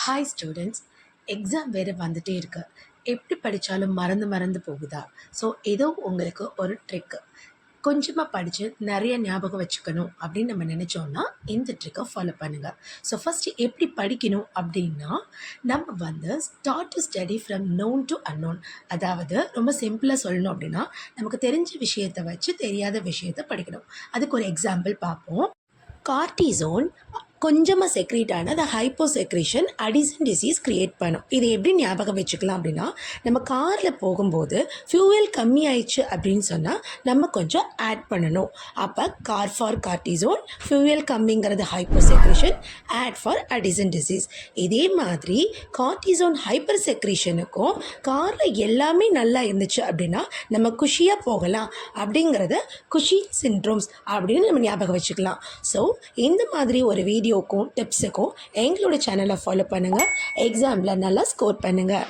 Hi students, exam வேறு வந்துட்டே இருக்கு. எப்படி படித்தாலும் மறந்து மறந்து போகுதா? ஸோ ஏதோ உங்களுக்கு ஒரு ட்ரிக்கு, கொஞ்சமாக படித்து நிறைய ஞாபகம் வச்சுக்கணும் அப்படின்னு நம்ம நினச்சோன்னா இந்த ட்ரிக்கை ஃபாலோ பண்ணுங்கள். ஸோ ஃபஸ்ட்டு எப்படி படிக்கணும் அப்படின்னா, நம்ம start to study from known to unknown. அதாவது ரொம்ப சிம்பிளாக சொல்லணும் அப்படின்னா, நமக்கு தெரிஞ்ச விஷயத்தை வச்சு தெரியாத விஷயத்தை படிக்கணும். அதுக்கு ஒரு எக்ஸாம்பிள் பார்ப்போம். கார்டிசோன் கொஞ்சமாக செக்ரேட் ஆன அந்த hyposecretion Addison disease create பண்ணும். இது எப்படி ஞாபகம் வச்சுக்கலாம் அப்படின்னா, நம்ம காரில் போகும்போது ஃபியூவல் கம்மி ஆயிடுச்சு அப்படின்னு சொன்னால் நம்ம கொஞ்சம் ஆட் பண்ணணும். அப்போ கார் ஃபார் கார்டிசோன், ஃபியூவல் கம்மிங்கிறது hyposecretion, add for Addison disease. இதே மாதிரி கார்டிசோன் ஹைப்பர் செக்ரேஷனுக்கும் காரில் எல்லாமே நல்லா இருந்துச்சு அப்படின்னா நம்ம குஷியாக போகலாம் அப்படிங்கிறத குஷி சிண்ட்ரோம்ஸ் அப்படின்னு நம்ம ஞாபகம் வச்சுக்கலாம். ஸோ இந்த மாதிரி ஒரு வீடியோக்கும் டிப்ஸுக்கும் எங்களோட சேனலை ஃபாலோ பண்ணுங்கள். எக்ஸாமில் நல்லா ஸ்கோர் பண்ணுங்கள்.